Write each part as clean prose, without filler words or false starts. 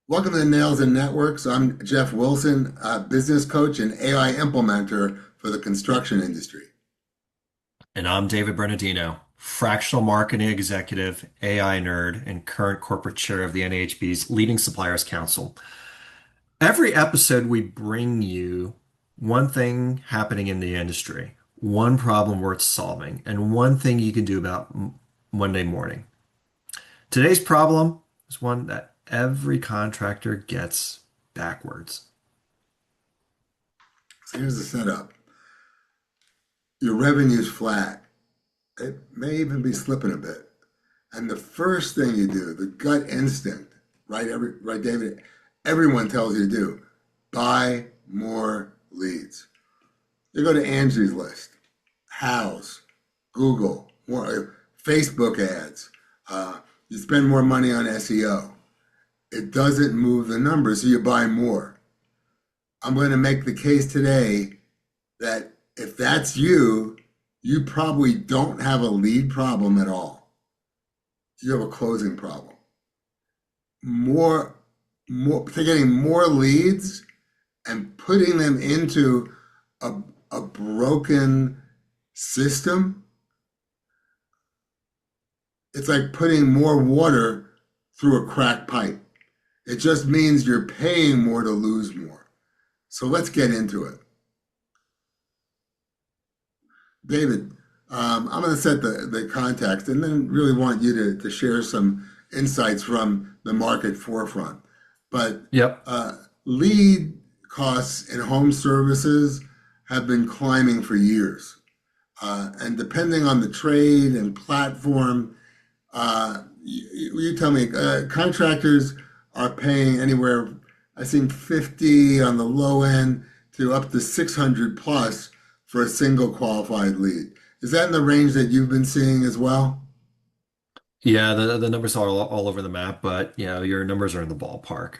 Welcome to Nails and Networks. I'm Jeff Wilson, a business coach and AI implementer for the construction industry. And I'm David Bernardino, fractional marketing executive, AI nerd, and current corporate chair of the NAHB's Leading Suppliers Council. Every episode, we bring you one thing happening in the industry, one problem worth solving, and one thing you can do about Monday morning. Today's problem is one that every contractor gets backwards. So here's the setup. Your revenue's flat. It may even be slipping a bit. And the first thing you do, the gut instinct, right, David? Everyone tells you to do, buy more leads. You go to Angie's List, House, Google, more Facebook ads. You spend more money on SEO. It doesn't move the numbers, so you buy more. I'm going to make the case today that if that's you, you probably don't have a lead problem at all. You have a closing problem. More, getting more leads and putting them into a, a broken system, it's like putting more water through a cracked pipe. It just means you're paying more to lose more. So let's get into it. David, I'm going to set the context and then really want you to share some insights from the market forefront. But Yep. uh, lead costs in home services have been climbing for years. And depending on the trade and platform, you tell me, contractors are paying anywhere, I think 50 on the low end to up to 600 plus for a single qualified lead. Is that in the range that you've been seeing as well? Yeah, the numbers are all over the map, but your numbers are in the ballpark.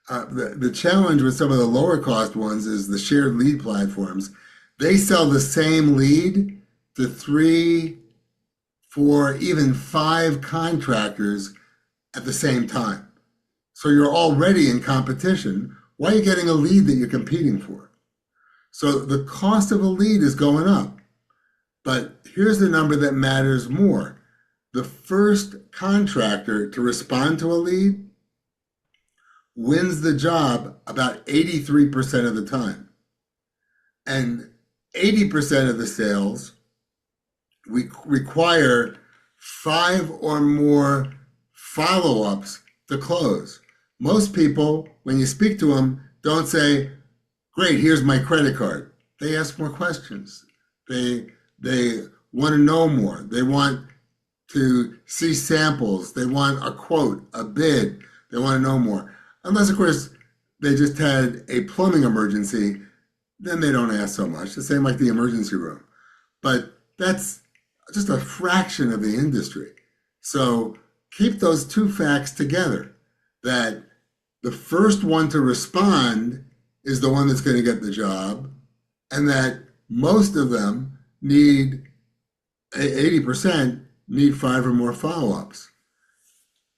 The challenge with some of the lower cost ones is the shared lead platforms. They sell the same lead to three, four, even five contractors at the same time. So you're already in competition. Why are you getting a lead that you're competing for? So the cost of a lead is going up. But here's the number that matters more. The first contractor to respond to a lead wins the job about 83% of the time. And 80% of the sales we require five or more follow ups to close. Most people, when you speak to them, don't say, "Great, here's my credit card." They ask more questions. They want to know more. They want to see samples. They want a quote, a bid. They want to know more. Unless, of course, they just had a plumbing emergency, then they don't ask so much. The same like the emergency room. But that's just a fraction of the industry. So keep those two facts together that the first one to respond is the one that's going to get the job, and that most of them need 80% need five or more follow ups.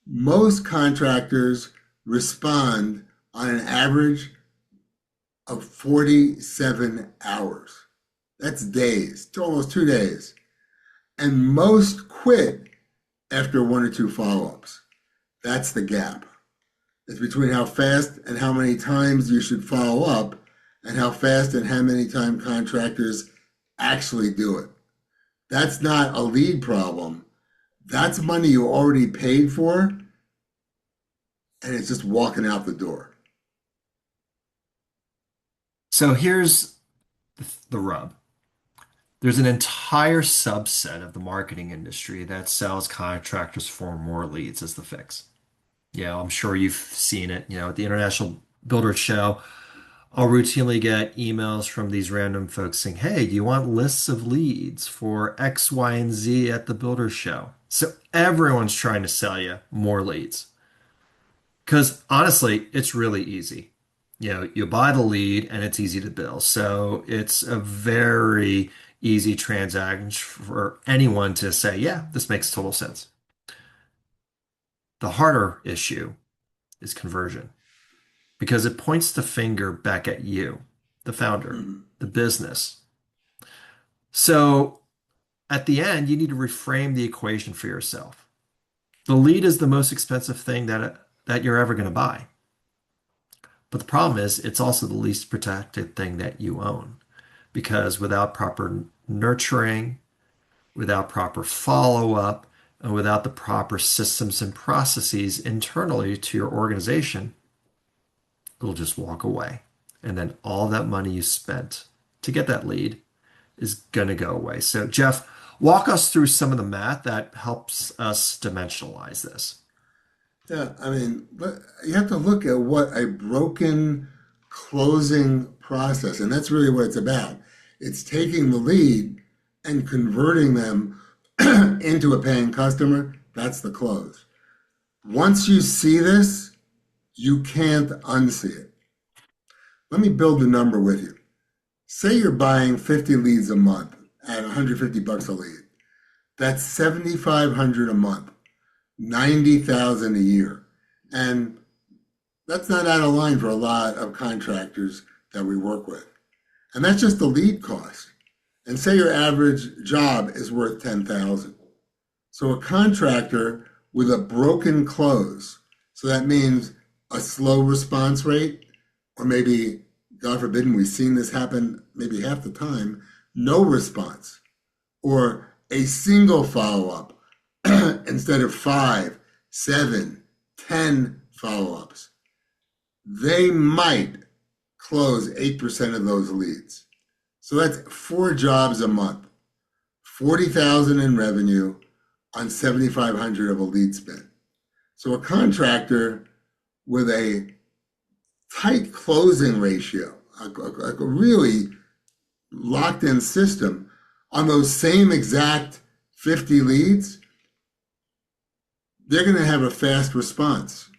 Most contractors respond on an average of 47 hours. That's days, almost 2 days. And most quit after one or two follow ups. That's the gap. It's between how fast and how many times you should follow up and how fast and how many times contractors actually do it. That's not a lead problem. That's money you already paid for, and it's just walking out the door. So here's the rub. There's an entire subset of the marketing industry that sells contractors for more leads as the fix. Yeah, I'm sure you've seen it. At the International Builder Show, I'll routinely get emails from these random folks saying, "Hey, do you want lists of leads for X, Y, and Z at the Builder Show?" So everyone's trying to sell you more leads. Because honestly, it's really easy. You buy the lead and it's easy to bill. So it's a very easy transaction for anyone to say, yeah, this makes total sense. The harder issue is conversion because it points the finger back at you, the founder, Mhm. the business. So at the end, you need to reframe the equation for yourself. The lead is the most expensive thing that you're ever going to buy. But the problem is, it's also the least protected thing that you own because without proper nurturing, without proper follow-up, and without the proper systems and processes internally to your organization, it'll just walk away. And then all that money you spent to get that lead is going to go away. So, Jeff, walk us through some of the math that helps us dimensionalize this. Yeah, I mean, but you have to look at what a broken closing process, and that's really what it's about. It's taking the lead and converting them into a paying customer. That's the close. Once you see this, you can't unsee it. Let me build the number with you. Say you're buying 50 leads a month at 150 bucks a lead. That's 7,500 a month, 90,000 a year. And that's not out of line for a lot of contractors that we work with. And that's just the lead cost. And say your average job is worth 10,000. So a contractor with a broken close, so that means a slow response rate, or maybe, God forbid, and we've seen this happen maybe half the time, no response, or a single follow-up instead of 5, 7, 10 follow-ups. They might close 8% of those leads. So that's 4 jobs a month, 40,000 in revenue on 7,500 of a lead spend. So a contractor with a tight closing ratio, a really locked in system on those same exact 50 leads, they're going to have a fast response.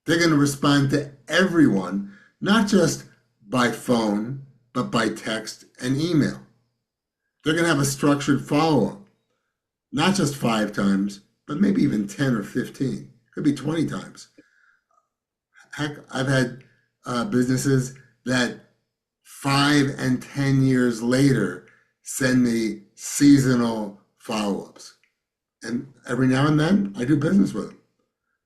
They're going to respond to everyone, not just by phone, but by text and email. They're going to have a structured follow-up, not just 5 times, but maybe even 10 or 15. Could be 20 times. Heck, I've had businesses that 5 and 10 years later send me seasonal follow-ups. And every now and then I do business with them.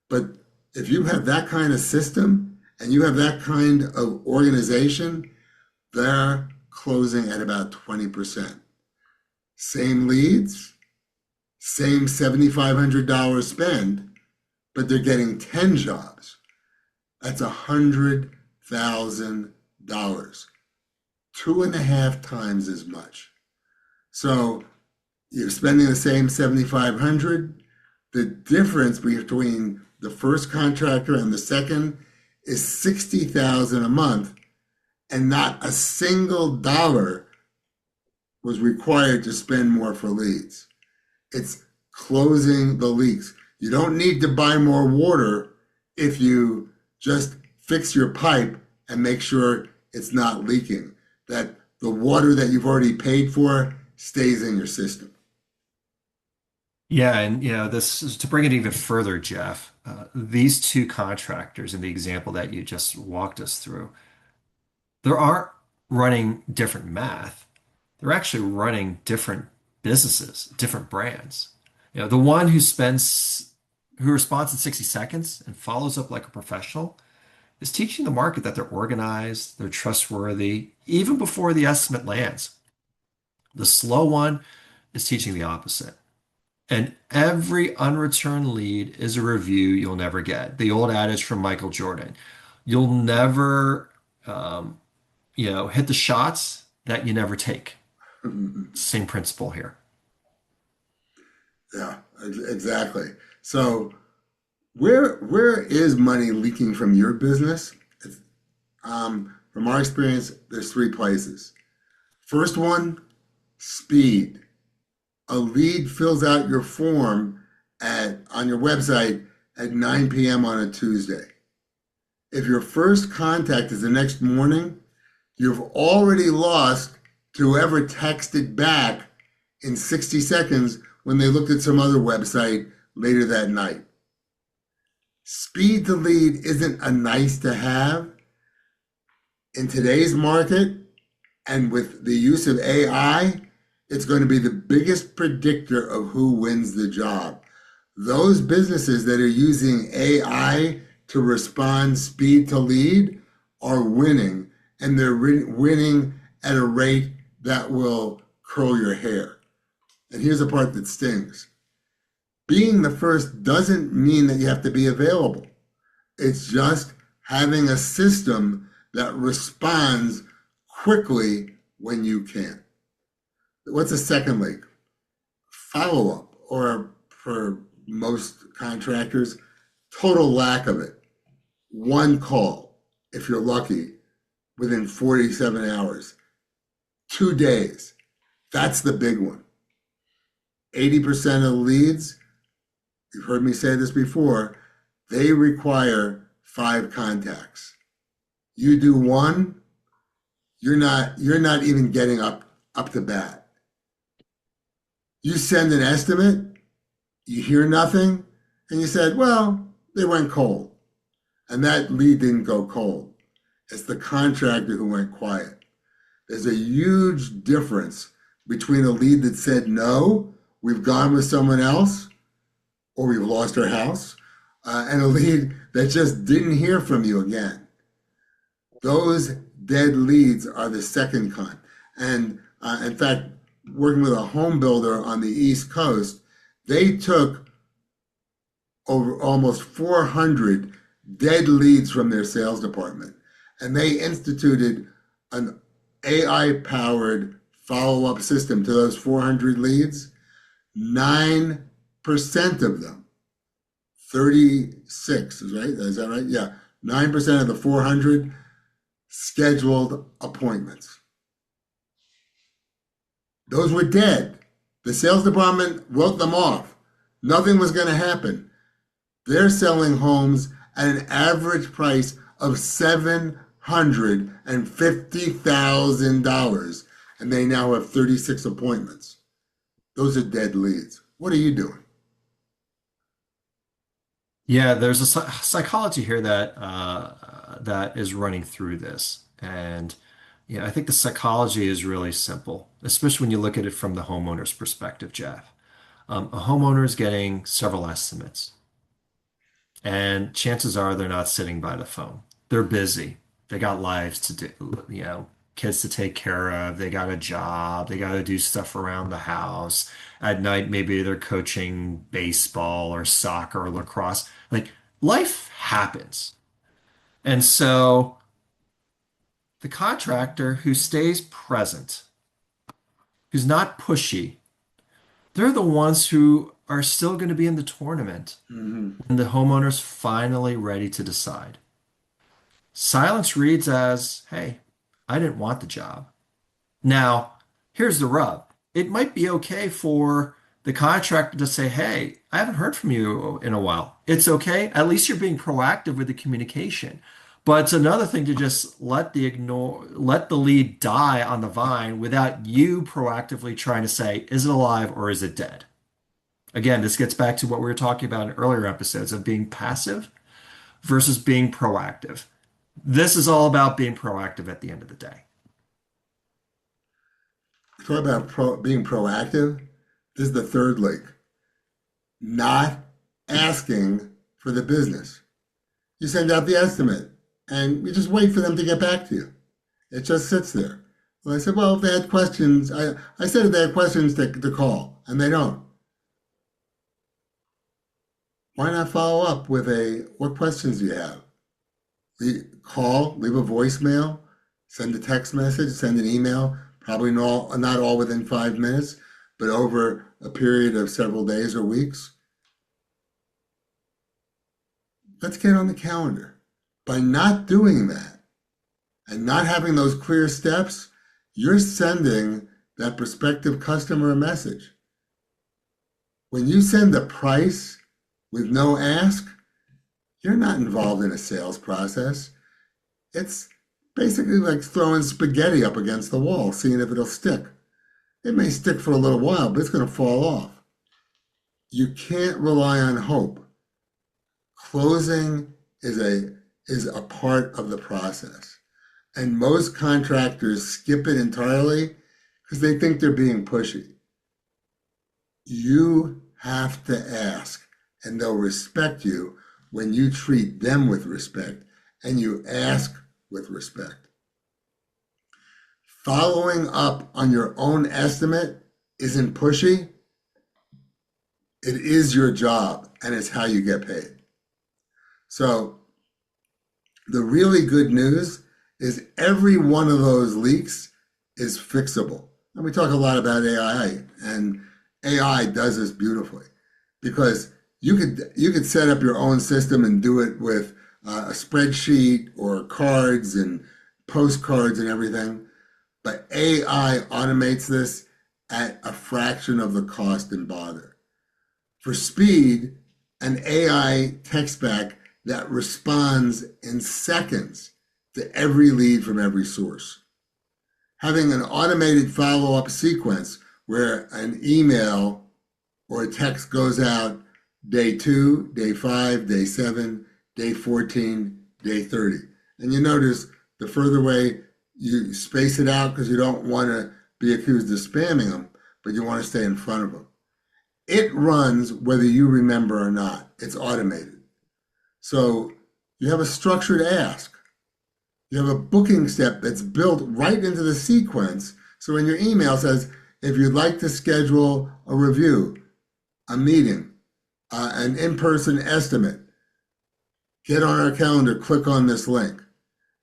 But if you have that kind of system and you have that kind of organization, they're closing at about 20%. Same leads, same $7,500 spend, but they're getting 10 jobs. That's $100,000, 2.5 times as much. So you're spending the same 7,500. The difference between the first contractor and the second is 60,000 a month, and not a single dollar was required to spend more for leads. It's closing the leaks. You don't need to buy more water if you just fix your pipe and make sure it's not leaking, that the water that you've already paid for stays in your system. Yeah, and this is to bring it even further, Jeff. These two contractors in the example that you just walked us through, they aren't running different math. They're actually running different businesses, different brands. The one who responds in 60 seconds and follows up like a professional is teaching the market that they're organized, they're trustworthy, even before the estimate lands. The slow one is teaching the opposite. And every unreturned lead is a review you'll never get. The old adage from Michael Jordan. You'll never, hit the shots that you never take. Same principle here. Yeah, exactly. So where is money leaking from your business? From our experience, there's 3 places. First one, speed. A lead fills out your form on your website at 9 p.m. on a Tuesday. If your first contact is the next morning, you've already lost to whoever texted back in 60 seconds when they looked at some other website later that night. Speed to lead isn't a nice to have. In today's market and with the use of AI, it's going to be the biggest predictor of who wins the job. Those businesses that are using AI to respond speed to lead are winning, and they're winning at a rate that will curl your hair. And here's the part that stings. Being the first doesn't mean that you have to be available. It's just having a system that responds quickly when you can. What's the second link? Follow up, or for most contractors, total lack of it. One call, if you're lucky, within 47 hours. 2 days. That's the big one. 80% of the leads, you've heard me say this before, they require 5 contacts. You do one, you're not even getting up to bat. You send an estimate, you hear nothing, and you said, well, they went cold. And that lead didn't go cold. It's the contractor who went quiet. There's a huge difference between a lead that said, no, we've gone with someone else, or we've lost our house, and a lead that just didn't hear from you again. Those dead leads are the second con. And in fact, working with a home builder on the East Coast, they took over almost 400 dead leads from their sales department, and they instituted an AI-powered follow-up system to those 400 leads. 9% of them, 36 is right? Is that right? Yeah, 9% of the 400 scheduled appointments. Those were dead. The sales department wrote them off. Nothing was going to happen. They're selling homes at an average price of $750,000, and they now have 36 appointments. Those are dead leads. What are you doing? Yeah, there's a psychology here that that is running through this, and yeah, I think the psychology is really simple, especially when you look at it from the homeowner's perspective, Jeff. A homeowner is getting several estimates, and chances are they're not sitting by the phone. They're busy. They got lives to do, kids to take care of. They got a job. They got to do stuff around the house. At night, maybe they're coaching baseball or soccer or lacrosse. Like life happens. And so the contractor who stays present, who's not pushy, they're the ones who are still going to be in the tournament Mm-hmm. when the homeowner's finally ready to decide. Silence reads as, hey, I didn't want the job. Now, here's the rub. It might be okay for the contractor to say, hey, I haven't heard from you in a while. It's okay. At least you're being proactive with the communication. But it's another thing to just let the lead die on the vine without you proactively trying to say, is it alive or is it dead? Again, this gets back to what we were talking about in earlier episodes of being passive versus being proactive. This is all about being proactive at the end of the day. Talk about being proactive. This is the third link. Not asking for the business. You send out the estimate and you just wait for them to get back to you. It just sits there. Well, I said, well, if they had questions, I said if they had questions to call, and they don't. Why not follow up with what questions do you have? Call, leave a voicemail, send a text message, send an email, probably not all within 5 minutes, but over a period of several days or weeks. Let's get on the calendar. By not doing that and not having those clear steps, you're sending that prospective customer a message. When you send a price with no ask, you're not involved in a sales process. It's basically like throwing spaghetti up against the wall, seeing if it'll stick. It may stick for a little while, but it's going to fall off. You can't rely on hope. Closing is a part of the process. And most contractors skip it entirely because they think they're being pushy. You have to ask, and they'll respect you when you treat them with respect and you ask with respect. Following up on your own estimate isn't pushy. It is your job and it's how you get paid. So the really good news is every one of those leaks is fixable. And we talk a lot about AI, and AI does this beautifully because you could set up your own system and do it with a spreadsheet or cards and postcards and everything. But AI automates this at a fraction of the cost and bother. For speed, an AI text back that responds in seconds to every lead from every source. Having an automated follow-up sequence where an email or a text goes out day 2, day 5, day 7, day 14, day 30. And you notice the further away you space it out because you don't want to be accused of spamming them, but you want to stay in front of them. It runs whether you remember or not. It's automated. So you have a structured ask. You have a booking step that's built right into the sequence. So when your email says, if you'd like to schedule a review, a meeting, an in-person estimate, get on our calendar, click on this link.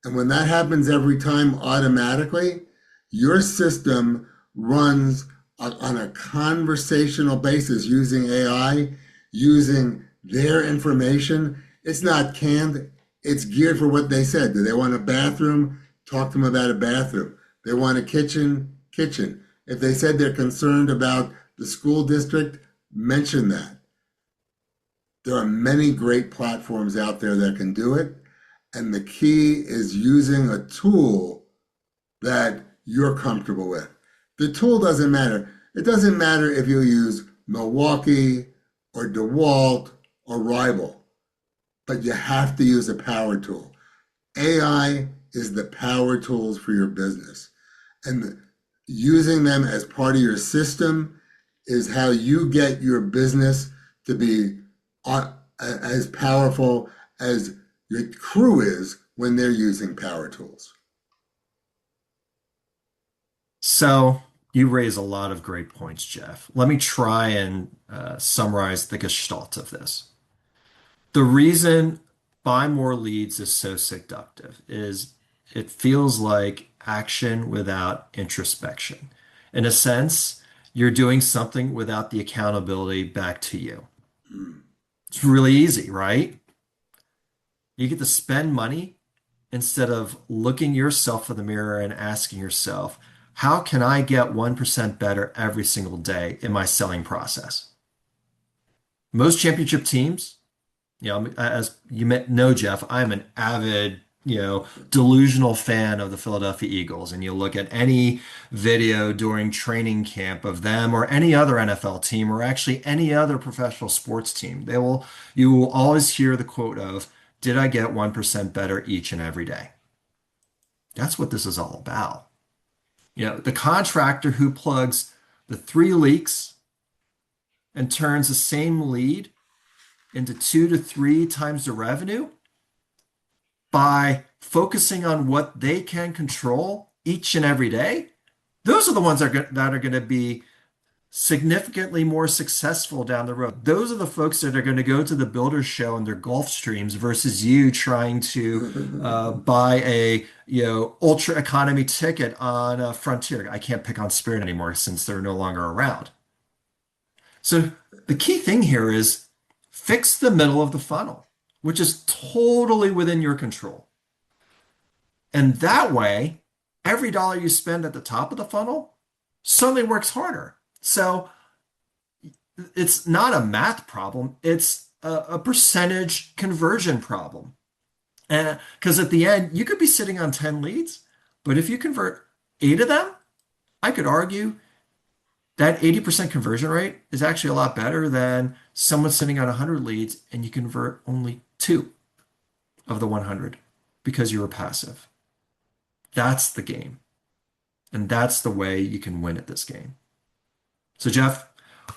And when that happens every time automatically, your system runs on a conversational basis using AI, using their information. It's not canned, it's geared for what they said. Do they want a bathroom? Talk to them about a bathroom. They want a kitchen? Kitchen. If they said they're concerned about the school district, mention that. There are many great platforms out there that can do it. And the key is using a tool that you're comfortable with. The tool doesn't matter. It doesn't matter if you use Milwaukee or DeWalt or Rival, but you have to use a power tool. AI is the power tools for your business. And using them as part of your system is how you get your business to be as powerful as your crew is when they're using power tools. So you raise a lot of great points, Jeff. Let me try and summarize the gestalt of this. The reason buy more leads is so seductive is it feels like action without introspection. In a sense, you're doing something without the accountability back to you. It's really easy, right? You get to spend money instead of looking yourself in the mirror and asking yourself, how can I get 1% better every single day in my selling process? Most championship teams, as you know, Jeff, I'm an avid, delusional fan of the Philadelphia Eagles. And you look at any video during training camp of them or any other NFL team or actually any other professional sports team, you will always hear the quote of, did I get 1% better each and every day? That's what this is all about. The contractor who plugs the 3 leaks and turns the same lead into 2 to 3 times the revenue by focusing on what they can control each and every day, those are the ones that are going to be significantly more successful down the road. Those are the folks that are going to go to the builder show in their Gulfstreams versus you trying to buy a ultra economy ticket on a Frontier. I can't pick on Spirit anymore since they're no longer around. So the key thing here is fix the middle of the funnel, which is totally within your control. And that way, every dollar you spend at the top of the funnel suddenly works harder. So it's not a math problem, it's a percentage conversion problem. And because at the end, you could be sitting on 10 leads, but if you convert 8 of them, I could argue That 80% conversion rate is actually a lot better than someone sitting on 100 leads and you convert only two of the 100 because you were passive. That's the game. And that's the way you can win at this game. So, Jeff,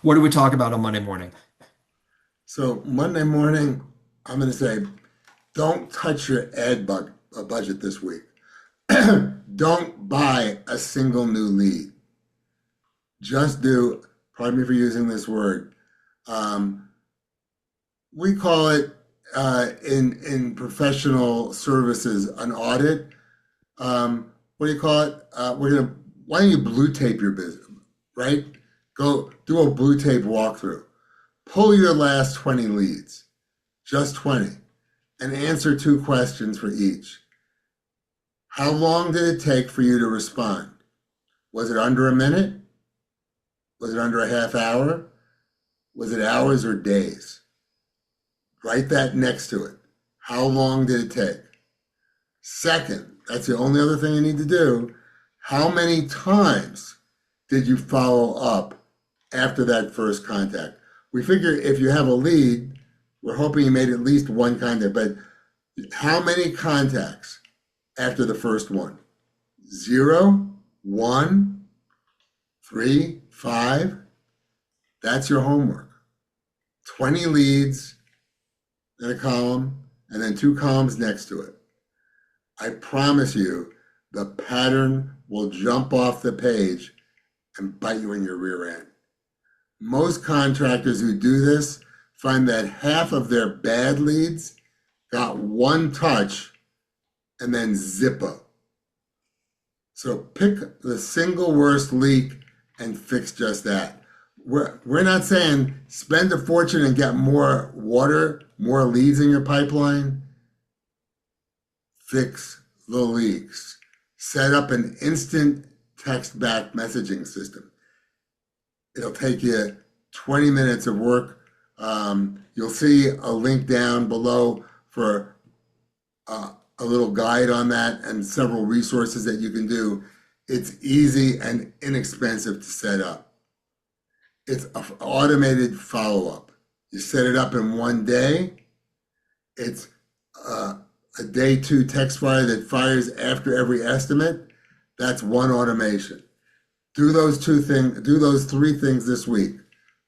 what do we talk about on Monday morning? So Monday morning, I'm going to say, don't touch your budget this week. Don't buy a single new lead. Just do, pardon me for using this word, um, we call it in professional services an audit. What do you call it? Why don't you blue tape your business, right? Go do a blue tape walkthrough. Pull your last 20 leads, just 20, and answer two questions for each. How long did it take for you to respond? Was it under a minute? Was it under a half hour? Was it hours or days? Write that next to it. How long did it take? Second, that's the only other thing you need to do. How many times did you follow up after that first contact? We figure if you have a lead, we're hoping you made at least one contact, but how many contacts after the first one? 0, 1, 3, 5. That's your homework. 20 leads in a column and then two columns next to it. I promise you, the pattern will jump off the page and bite you in your rear end. Most contractors who do this find that half of their bad leads got one touch and then Zippo. So pick the single worst leak and fix just that. We're not saying spend a fortune and get more water, more leads in your pipeline. Fix the leaks. Set up an instant text back messaging system. It'll take you 20 minutes of work. You'll see a link down below for a little guide on that and several resources that you can do. It's easy and inexpensive to set up. It's an automated follow-up. You set it up in one day. It's a day two text fire that fires after every estimate. That's one automation. Do those three things this week.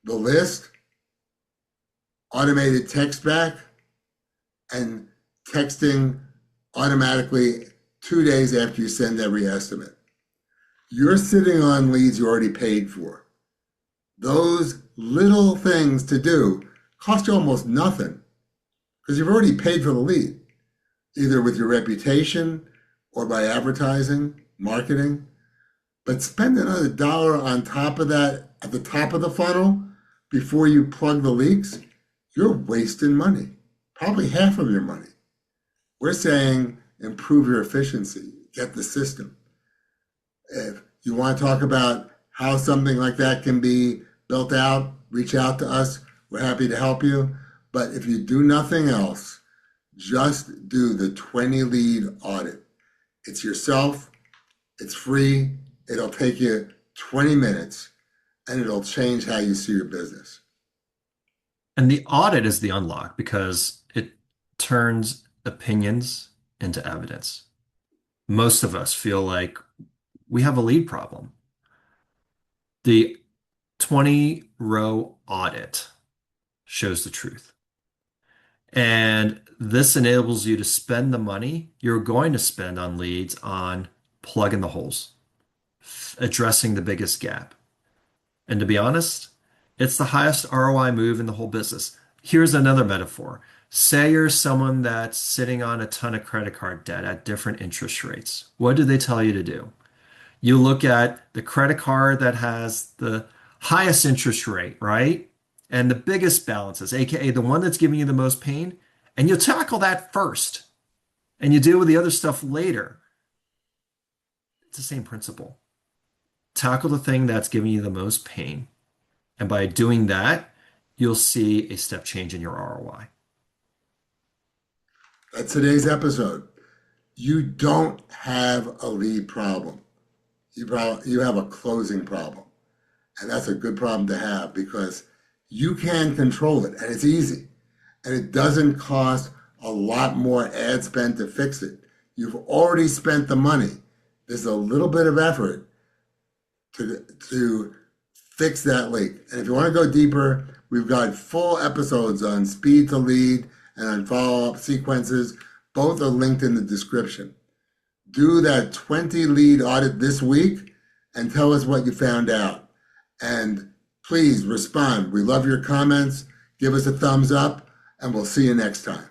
The list, automated text back, and texting automatically 2 days after you send every estimate. You're sitting on leads you already paid for. Those little things to do cost you almost nothing because you've already paid for the lead, either with your reputation or by advertising, marketing. But spend another dollar on top of that at the top of the funnel before you plug the leaks, you're wasting money, probably half of your money. We're saying improve your efficiency, get the system. If you want to talk about how something like that can be built out, reach out to us. We're happy to help you. But if you do nothing else, just do the 20 lead audit. It's yourself, it's free, it'll take you 20 minutes, and it'll change how you see your business. And the audit is the unlock because it turns opinions into evidence. Most of us feel like we have a lead problem. The 20-row audit shows the truth. And this enables you to spend the money you're going to spend on leads on plugging the holes, addressing the biggest gap. And to be honest, it's the highest ROI move in the whole business. Here's another metaphor. Say you're someone that's sitting on a ton of credit card debt at different interest rates. What do they tell you to do? You look at the credit card that has the highest interest rate, right? And the biggest balances, aka the one that's giving you the most pain, and you tackle that first, and you deal with the other stuff later. It's the same principle. Tackle the thing that's giving you the most pain, and by doing that, you'll see a step change in your ROI. That's today's episode. You don't have a lead problem. You have a closing problem. And that's a good problem to have because you can control it and it's easy. And it doesn't cost a lot more ad spend to fix it. You've already spent the money. There's a little bit of effort to fix that leak. And if you want to go deeper, we've got full episodes on speed to lead and on follow-up sequences. Both are linked in the description. Do that 20 lead audit this week and tell us what you found out. And please respond. We love your comments. Give us a thumbs up, and we'll see you next time.